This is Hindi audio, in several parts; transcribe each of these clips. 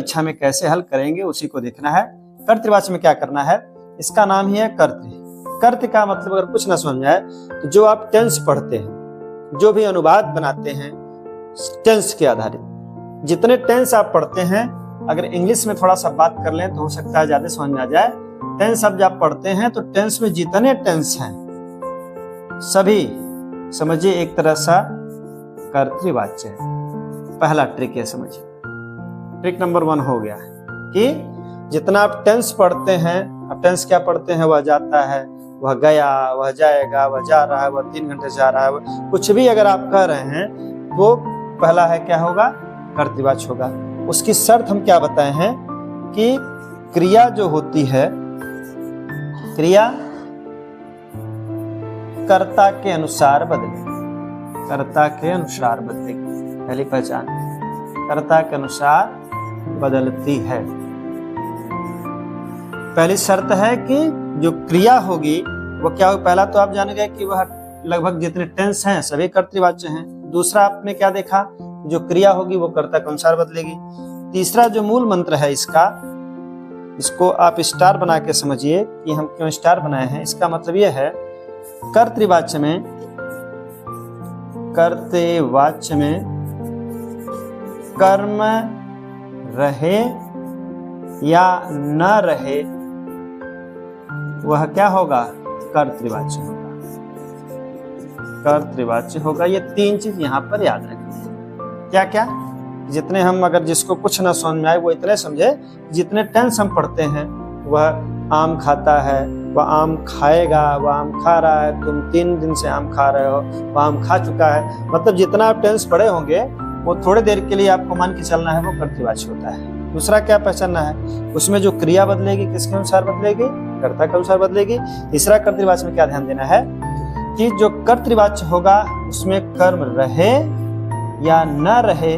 परीक्षा में कैसे हल करेंगे उसी को देखना है। कर्तृवाच्य में क्या करना है, इसका नाम ही है कर्तृ। कर्तृ का मतलब अगर कुछ ना समझ में आए तो जो आप टेंस पढ़ते हैं, जो भी अनुवाद बनाते हैं टेंस के आधारित, जितने टेंस आप पढ़ते हैं, अगर इंग्लिश में थोड़ा सा बात कर लें तो हो सकता है ज्यादा समझ में आ जाए। टेंस अब जब पढ़ते हैं तो टेंस में जितने टेंस हैं सभी समझिए एक तरह सा कर्तृवाच्य है। पहला ट्रिक है, समझिए ट्रिक नंबर 1 हो गया कि जितना आप टेंस पढ़ते हैं, अब टेंस क्या पढ़ते हैं, वह जाता है, वह गया, वह जाएगा, वह जा रहा है, वह 3 घंटे से जा रहा है, कुछ भी अगर आप कह रहे हैं तो पहला है क्या होगा, कर्तृवाच्य होगा। उसकी शर्त हम क्या बताए हैं कि क्रिया जो होती है, क्रिया कर्ता के अनुसार बदलेगी, कर्ता के अनुसार बदलेगी। पहली पहचान, कर्ता के अनुसार बदलती है। पहली शर्त है कि जो क्रिया होगी वो क्या होगी, पहला तो आप जान गए कि वह लगभग जितने टेंस हैं सभी कर्तृवाच्य हैं। दूसरा आपने क्या देखा, जो क्रिया होगी वो कर्ता के अनुसार बदलेगी। तीसरा जो मूल मंत्र है इसका, इसको आप स्टार बना के समझिए कि हम क्यों स्टार बनाए हैं। इसका मतलब यह है कर्तृवाच्य में, कर्तृवाच्य में कर्म रहे या न रहे वह क्या होगा, कर्तृवाच्य होगा, कर्तृवाच्य होगा। ये 3 चीज यहां पर याद रखिए। क्या क्या, जितने हम, अगर जिसको कुछ ना समझ में आए वो इतने समझे, जितने टेंस हम पढ़ते हैं, वह आम खाता है, वह आम खाएगा, वह आम खा रहा है, तुम 3 दिन से आम खा रहे हो, वह आम खा चुका है, मतलब जितना आप टेंस पढ़े होंगे वो थोड़े देर के लिए आपको मान के चलना है, वो कर्तृवाच्य होता है। दूसरा क्या पहचानना है, उसमें जो क्रिया बदलेगी किसके अनुसार बदलेगी, कर्ता के अनुसार बदलेगी। तीसरा कर्तृवाच्य में क्या ध्यान देना है कि जो कर्तृवाच्य होगा उसमें कर्म रहे या न रहे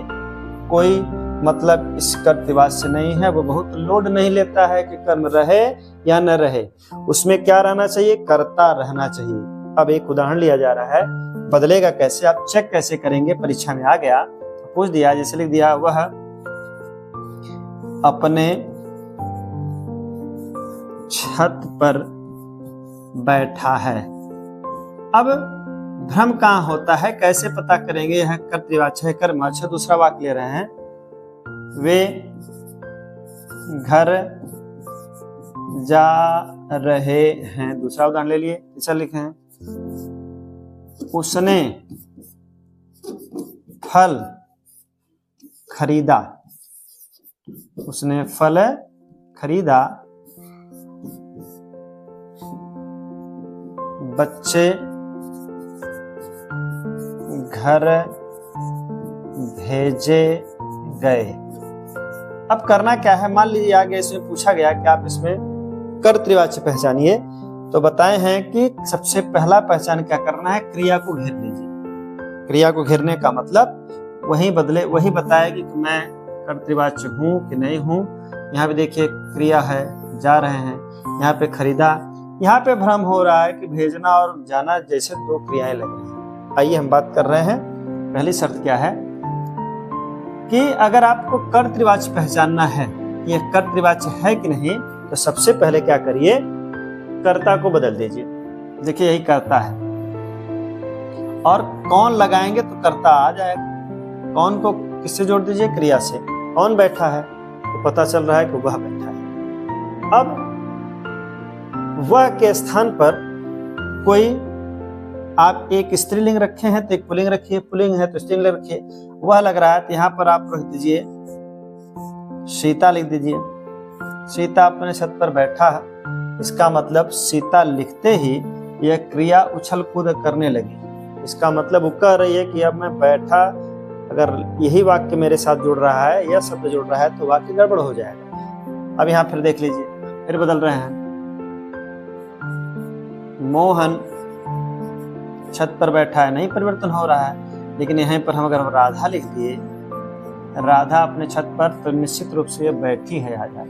कोई मतलब इस कर्तृवाच्य से नहीं है, वो बहुत लोड नहीं लेता है कि कर्म रहे या न रहे, उसमें क्या रहना चाहिए, कर्ता रहना चाहिए। अब एक उदाहरण लिया जा रहा है, बदलेगा कैसे, आप चेक कैसे करेंगे, परीक्षा में आ गया पूछ दिया, जैसे लिख दिया वह अपने छत पर बैठा है। अब भ्रम कहां होता है, कैसे पता करेंगे यह कर्तृवाच्य है कर्मवाच्य। दूसरा वाक्य ले रहे हैं, वे घर जा रहे हैं। दूसरा उदाहरण ले लिए, तीसरा लिखे हैं, उसने फल खरीदा, उसने फल खरीदा। बच्चे घर भेजे गए। अब करना क्या है, मान लीजिए आगे इसमें पूछा गया कि आप इसमें कर्तृवाच्य पहचानिए, तो बताए हैं कि सबसे पहला पहचान क्या करना है, क्रिया को घेर लीजिए। क्रिया को घेरने का मतलब वही बदले, वही बताएगी कि मैं कर्तृवाच्य हूं कि नहीं हूं। यहाँ पे देखिए क्रिया है, जा रहे हैं, यहाँ पे खरीदा। यहाँ पे भ्रम हो रहा है कि भेजना और जाना जैसे 2 क्रियाएं लग रही हैं। आइए हम बात कर रहे हैं, पहली शर्त क्या है कि अगर आपको कर्तृवाच्य पहचानना है कि यह कर्तृवाच्य है कि नहीं, तो सबसे पहले क्या करिए, कर्ता को बदल दीजिए। देखिए यही कर्ता है और कौन लगाएंगे तो कर्ता आ जाएगा। कौन को किससे जोड़ दीजिए, क्रिया से। कौन बैठा है तो पता चल रहा है कि वह बैठा है। अब वह के स्थान पर कोई आप एक स्त्रीलिंग रखे हैं तो एक पुल्लिंग रखिए, पुल्लिंग है तो स्त्रीलिंग रखिए। वह लग रहा है तो यहाँ पर आप रख दीजिए सीता, लिख दीजिए सीता अपने छत पर बैठा है। इसका मतलब सीता लिखते ही यह क्रिया उछल कूद करने लगी। इसका मतलब वो कह रही है कि अब मैं बैठा, अगर यही वाक्य मेरे साथ जुड़ रहा है, यह शब्द जुड़ रहा है तो वाक्य गड़बड़ हो जाएगा। अब यहाँ फिर देख लीजिए, फिर बदल रहे हैं, मोहन छत पर बैठा है, नहीं परिवर्तन हो रहा है। लेकिन यहाँ पर हम अगर राधा लिख दिए, राधा अपने छत पर, तो निश्चित रूप से बैठी है। राधा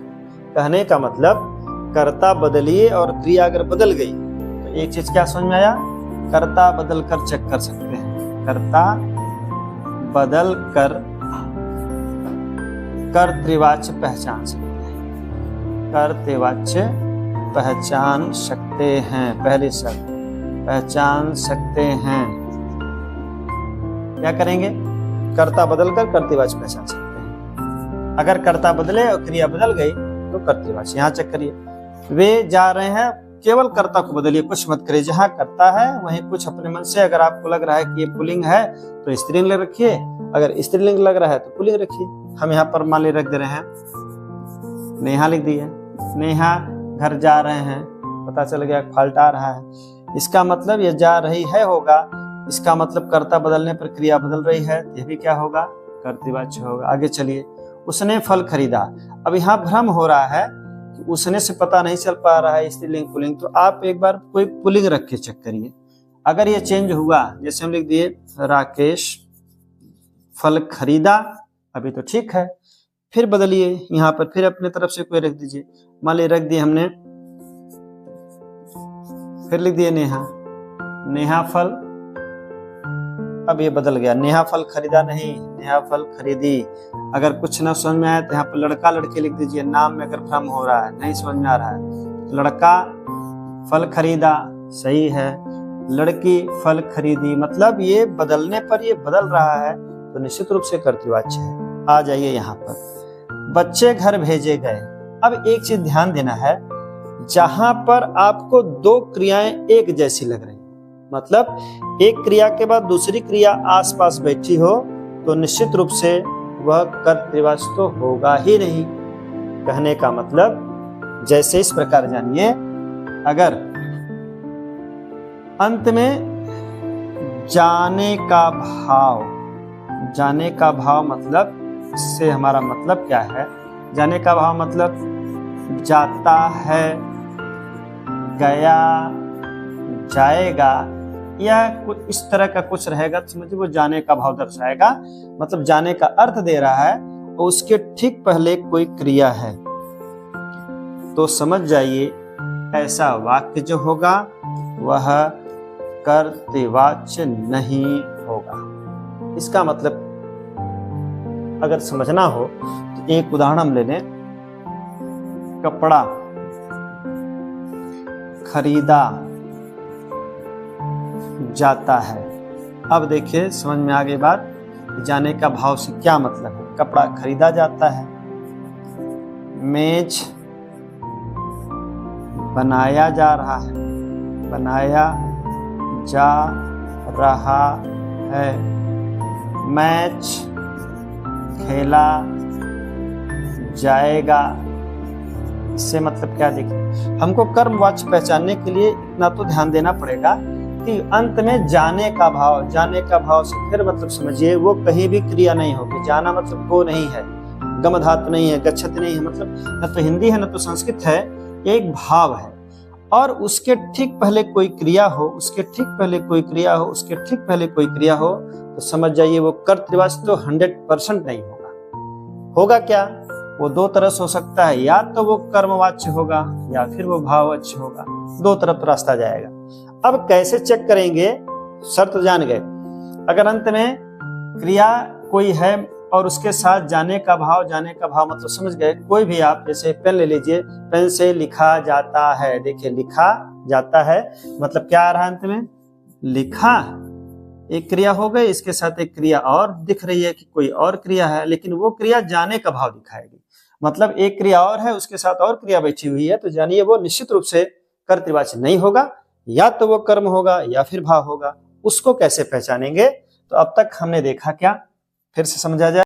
कहने का मतलब कर्ता बदलिए और क्रिया अगर बदल गई तो एक चीज क्या समझ में आया, कर्ता बदल कर चेक कर सकते हैं। कर्ता बदल कर कर्तृवाच्य पहचान सकते हैं। कर्तृवाच्य पहचान सकते हैं, पहली शब्द पहचान सकते हैं। क्या करेंगे? कर्ता बदलकर कर्तृवाच्य पहचान सकते हैं। अगर कर्ता बदले और क्रिया बदल गई तो कर्तृवाच्य। यहाँ चेक करिए, वे जा रहे हैं, केवल कर्ता को बदलिए, कुछ मत करिए। जहां कर्ता है वहीं कुछ अपने मन से, अगर आपको लग रहा है कि ये पुल्लिंग है तो स्त्रीलिंग रखिए, अगर स्त्रीलिंग लग रहा है तो पुल्लिंग रखिए। हम यहाँ पर मान ली रख दे रहे हैं, नेहा लिख दिए, नेहा घर जा रहे हैं, पता चल गया फाल्ट आ रहा है। इसका मतलब ये जा रही है होगा, इसका मतलब कर्ता बदलने पर क्रिया बदल रही है, यह भी क्या होगा? कर्तृवाच्य होगा। आगे चलिए, उसने फल खरीदा। अब यहाँ भ्रम हो रहा है कि उसने से पता नहीं चल पा रहा है स्त्रीलिंग पुल्लिंग, तो आप एक बार कोई पुल्लिंग रख के चेक करिए। अगर ये चेंज हुआ, जैसे हम लिख दिए राकेश फल खरीदा, अभी तो ठीक है, फिर बदलिए यहाँ पर, फिर अपने तरफ से कोई रख दीजिए। मान ली रख दिए हमने, फिर लिख दिए नेहा, नेहा फल, अब ये बदल गया, नेहा फल खरीदा नहीं, नेहा फल खरीदी। अगर कुछ ना समझ में आए तो यहाँ पर लड़का लड़की लिख दीजिए। नाम में अगर भ्रम हो रहा है, नहीं समझ में आ रहा है, लड़का फल खरीदा सही है, लड़की फल खरीदी, मतलब ये बदलने पर ये बदल रहा है तो निश्चित रूप से कर्तृवाच्य है। आ जाइए यहाँ पर, बच्चे घर भेजे गए। अब एक चीज ध्यान देना है, जहां पर आपको दो क्रियाएं एक जैसी लग रही, मतलब एक क्रिया के बाद दूसरी क्रिया आसपास बैठी हो, तो निश्चित रूप से वह कर्तृवाच्य तो होगा ही नहीं। कहने का मतलब जैसे इस प्रकार जानिए, अगर अंत में जाने का भाव, जाने का भाव मतलब, इससे हमारा मतलब क्या है? जाने का भाव मतलब जाता है, गया, जाएगा, या कुछ इस तरह का कुछ रहेगा तो समझिए वो जाने का भाव दर्शाएगा, मतलब जाने का अर्थ दे रहा है, और उसके ठीक पहले कोई क्रिया है, तो समझ जाइए ऐसा वाक्य जो होगा वह कर्तृवाच्य नहीं होगा। इसका मतलब अगर समझना हो तो एक उदाहरण हम ले लें, कपड़ा खरीदा जाता है। अब देखिए समझ में आ गई बात, जाने का भाव से क्या मतलब है। कपड़ा खरीदा जाता है, मेज बनाया जा रहा है, बनाया जा रहा है, मैच खेला जाएगा। इससे मतलब क्या? देखिए, हमको कर्मवाच्य पहचानने के लिए इतना तो ध्यान देना पड़ेगा कि अंत में जाने का भाव, जाने का भाव से फिर मतलब समझिए वो कहीं भी क्रिया नहीं होगी। जाना मतलब गो नहीं है, गम धातु नहीं है, गच्छति नहीं है, मतलब न तो हिंदी है न तो संस्कृत है, एक भाव है, और उसके ठीक पहले कोई क्रिया हो, उसके ठीक पहले कोई क्रिया हो, उसके ठीक पहले कोई क्रिया हो, तो समझ जाइए वो कर्तृवाच्य तो 100% नहीं होगा। होगा क्या? वो दो तरह से हो सकता है, या तो वो कर्मवाच्य होगा या फिर वो भाववाच्य होगा, दो तरफ रास्ता जाएगा। अब कैसे चेक करेंगे? शर्त जान गए, अगर अंत में क्रिया कोई है और उसके साथ जाने का भाव, जाने का भाव मतलब समझ गए, कोई भी आप जैसे पेन ले लीजिए, पेन से लिखा जाता है, देखिए लिखा जाता है मतलब क्या आ रहा है अंत में? लिखा, एक क्रिया हो गई, इसके साथ एक क्रिया और दिख रही है कि कोई और क्रिया है, लेकिन वो क्रिया जाने का भाव दिखाएगी, मतलब एक क्रिया और है उसके साथ और क्रिया बैठी हुई है, तो जानिए वो निश्चित रूप से कर्तृवाच्य नहीं होगा, या तो वो कर्म होगा या फिर भाव होगा। उसको कैसे पहचानेंगे? तो अब तक हमने देखा क्या, फिर से समझा जाए।